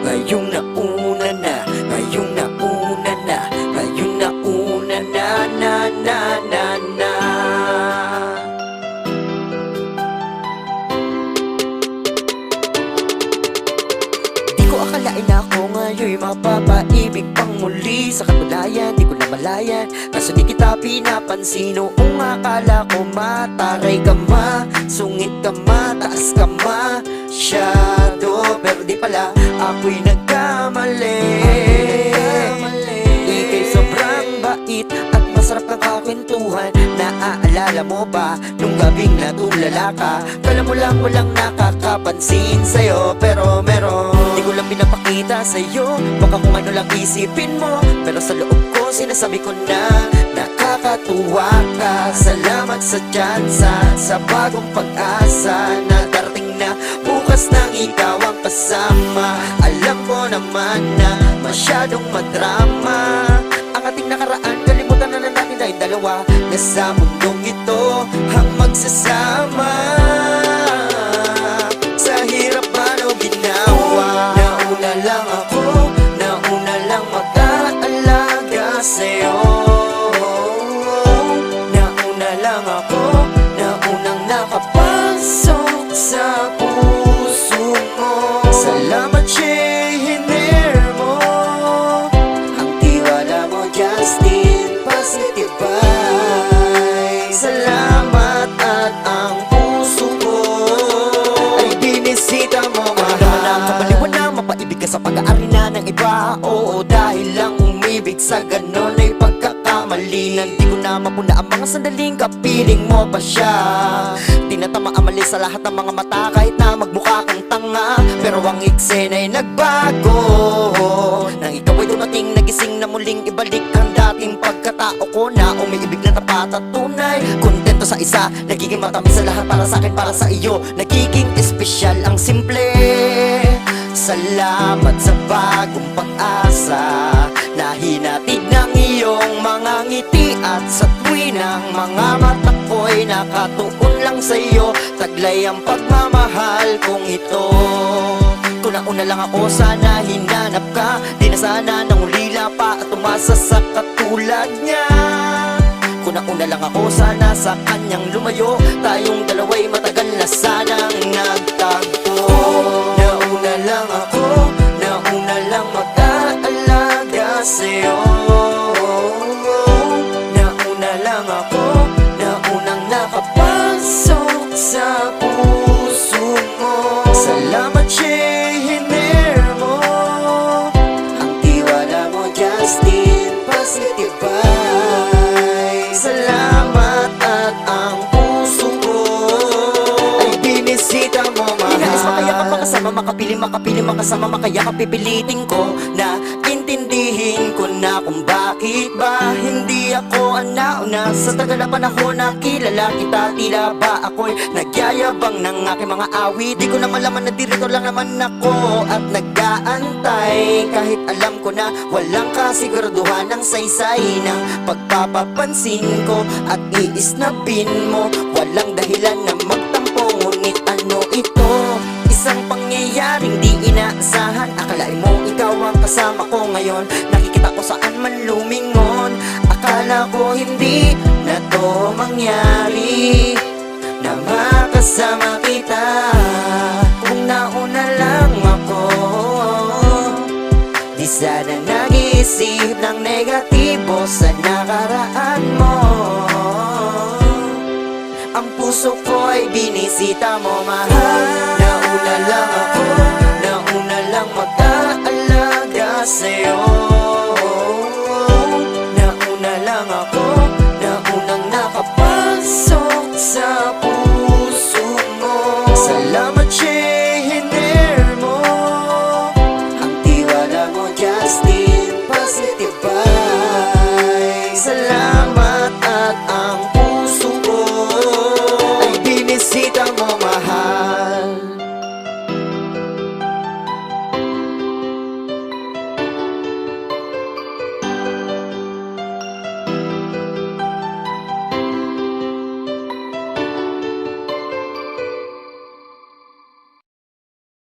ngayong nauna na, ngayong nauna na, ngayong nauna na, na. Di ko akalain na ako ngayon'y mapapaibig pang muli. Sa katulayan, di ko namalayan, kaso di kita pinapansin. Noong akala ko mataray ka ma, sungit ka ma, taas ka ma, shadow. Pero di pala, ako'y nagkamali. Ika'y sobrang bait at masarap kang kakwentuhan. Naaalala mo ba nung gabing natulala ka? Kala mo lang walang nakakapansin sa'yo, pero meron. Di ko lang pinapakita sa'yo, baka kung ano lang isipin mo, pero sa loob ko sinasabi ko na nakakatuwa ka. Salamat sa tsansa, sa bagong pag-asa na darating na bukas nang ikaw ang kasama. Alam ko naman na masyadong madrama ang ating nakaraan, kalimutan na natin dahil dalawa na sa mundong ito ang magsasama. Sa hirap man o ginawa, nauna lang ako, nauna lang mag-aalaga sa'yo. Nauna lang ako, naunang nakapasok sa puso mo. Salamat Shehinir mo, ang tiwala mo Justin, positive vibes. Salamat at ang puso ko ay binisita mo, mahal. Ang kabaliwan na mapaibig ka sa pag-aari na ng iba. Oo, dahil lang umibig sa ganon ay pagkakamali. Hindi ko na mapuna ang mga sandaling kapiling mo pa siya. Tinatama ang mali sa lahat ng mga mata, kahit na magmukha kang tanga. Pero ang eksena'y nagbago nang ikaw ay dumating, nagising na muling ibalik ang dating pagkatao ko na umiibig na tapat at tunay. Kontento sa isa, nagiging matamis sa lahat. Para sa akin, para sa iyo, nagiging espesyal ang simple. Salamat sa bagong pag-asa na hinatid ng iyong mga ngiti. At sa tuwi ng mga mata ko'y nakatuon lang sa iyo, taglay ang pagmamahal kong ito. Kung nauna lang ako, sana hinanap ka. Di na sana nang ulila pa at umasa sa katulad niya. Kung nauna lang ako, sana sa kanyang lumayo. Tayong dalawa'y matagal na sanang nagtagpo. Nauna lang ako, nauna lang mag-aalaga sa'yo. Nauna lang ako, naunang nakapasok sa puso mo. Salamat Shehinir mo, ang tiwala mo Justin, positive vibes. Salamat at ang puso ko ay binisita mo, mahal. Inalis makayakap, makasama, makapili, makasama, makayakap, pipilitin ko na intindihin ko na kung bakit ba hindi ako ang nauna. Sa tagal na panahon na kilala kita, tila ba ako'y nagyayabang ng aking mga awit. Di ko na malaman na dirito lang naman ako at nag-aantay, kahit alam ko na walang kasiguraduhan ng saysay ng pagpapapansin ko at iisnabin mo. Walang dahilan na magtampo, ngunit ano ito? Isang pangyayaring di inaasahan. Akalain mo ikaw ang kasama ko ngayon, nakikita ko saan man lumingon. Akala ko hindi na to mangyari, na makasama kita. Kung nauna lang ako, di sana nag-iisip ng negatibo sa nakaraan mo. Ang puso ko ay binisita mo, mahal. Nauna lang ako,